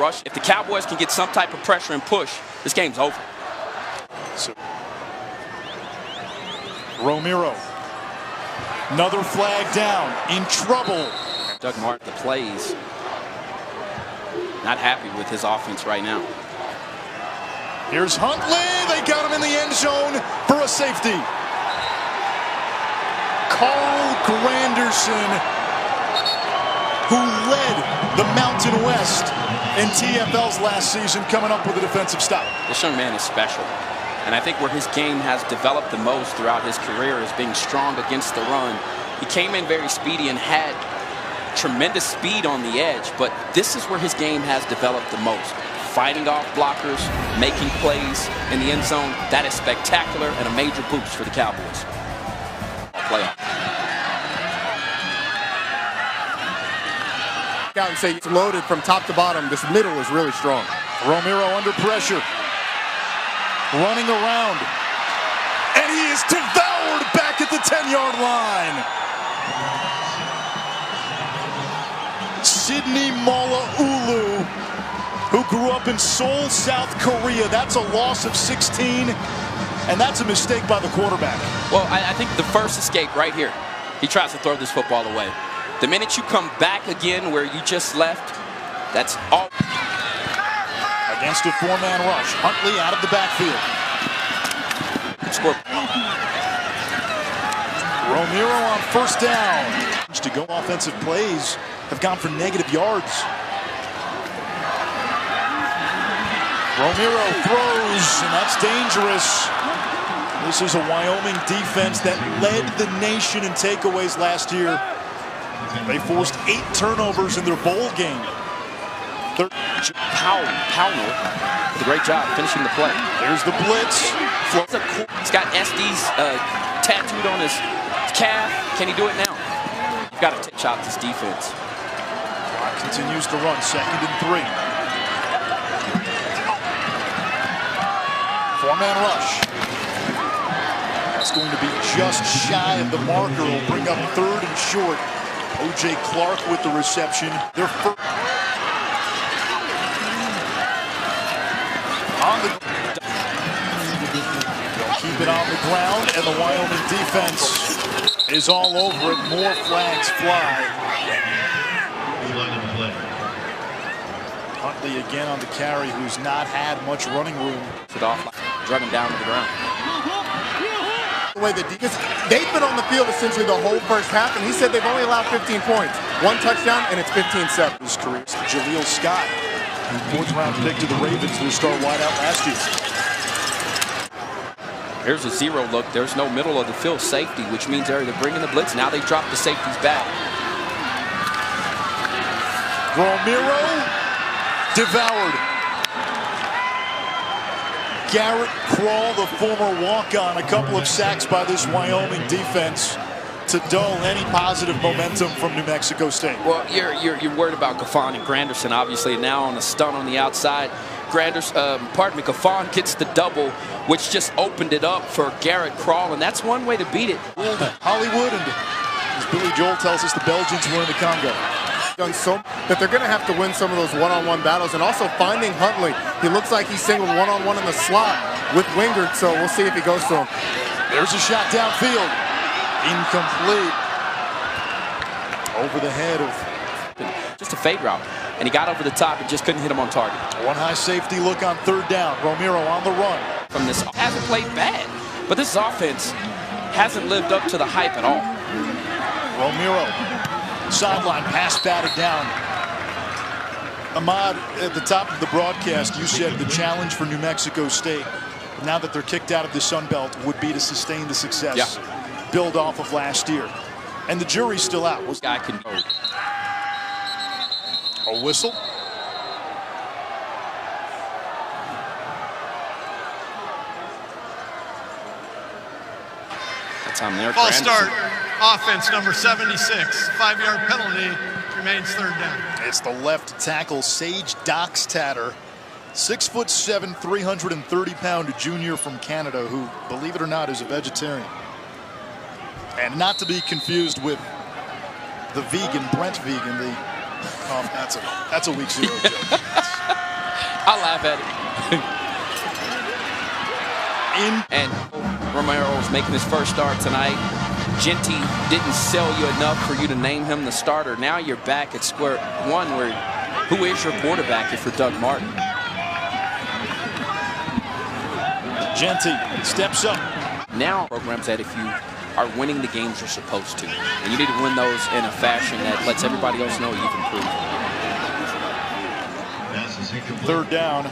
rush. If the Cowboys can get some type of pressure and push, this game's over. So, Romero. Another flag down. In trouble. Doug Martin, the plays. Not happy with his offense right now. Here's Huntley. They got him in the end zone for a safety. Carl Granderson, who led the Mountain West in TFL's last season, coming up with a defensive stop. This young man is special. And I think where his game has developed the most throughout his career is being strong against the run. He came in very speedy and had tremendous speed on the edge, but this is where his game has developed the most. Fighting off blockers, making plays in the end zone. That is spectacular and a major boost for the Cowboys. Playoff. Out and say it's loaded from top to bottom. This middle is really strong. Romero under pressure. Running around. And he is devoured back at the 10-yard line. Sidney Malaulu, who grew up in Seoul, South Korea. That's a loss of 16, and that's a mistake by the quarterback. Well, I think the first escape right here, he tries to throw this football away. The minute you come back again where you just left, that's all. Against a four-man rush, Huntley out of the backfield. Score. Romero on first down. To go offensive plays have gone for negative yards. Romero throws, and that's dangerous. This is a Wyoming defense that led the nation in takeaways last year. They forced 8 turnovers in their bowl game. Powell did a great job finishing the play. There's the blitz. He's got SD's tattooed on his calf. Can he do it now? You've got to take out this defense. Clock continues to run. 2nd and 3. Four-man rush. That's going to be just shy of the marker. Will bring up 3rd and short. O.J. Clark with the reception. Their first. On the. They'll keep it on the ground, and the Wyoming defense is all over it. More flags fly. Huntley again on the carry, who's not had much running room. Drug him down to the ground. The way the defense, they've been on the field essentially the whole first half, and he said they've only allowed 15 points. 1 touchdown, and it's 15-7. His career. Jaleel Scott, 4th-round pick to the Ravens, their star wideout last year. Here's a zero look. There's no middle of the field safety, which means they're bringing the blitz. Now they drop the safeties back. Romero devoured. Garrett Krall, the former walk-on, a couple of sacks by this Wyoming defense to dull any positive momentum from New Mexico State. Well, you're worried about Gaffon and Granderson, obviously, and now on a stunt on the outside. Gaffon gets the double, which just opened it up for Garrett Krall, and that's one way to beat it. Hollywood, and as Billy Joel tells us, the Belgians were in the Congo. Done so that they're going to have to win some of those one-on-one battles, and also finding Huntley. He looks like he's singled one-on-one in the slot with Wingard, so we'll see if he goes to him. There's a shot downfield. Incomplete. Over the head of... Just a fade route, and he got over the top and just couldn't hit him on target. One high safety look on 3rd down. Romero on the run. From this, hasn't played bad, but this offense hasn't lived up to the hype at all. Romero, sideline pass batted down. Ahmad, at the top of the broadcast, you said the challenge for New Mexico State, now that they're kicked out of the Sun Belt, would be to sustain the success, build off of last year. And the jury's still out. This guy can go. A whistle. That's on there. False start. Offense number 76. 5-yard penalty. Remains 3rd down. It's the left tackle, Sage Doxtatter. 6'7", 330-pound junior from Canada who, believe it or not, is a vegetarian. And not to be confused with the vegan, Brent Vegan, the... that's a week 0 joke. I laugh at it. And Romero's making his first start tonight. Genty didn't sell you enough for you to name him the starter. Now you're back at square one where who is your quarterback if you're Doug Martin? Genty steps up. Now programs that if you are winning the games you're supposed to, and you need to win those in a fashion that lets everybody else know you've improved. Third down.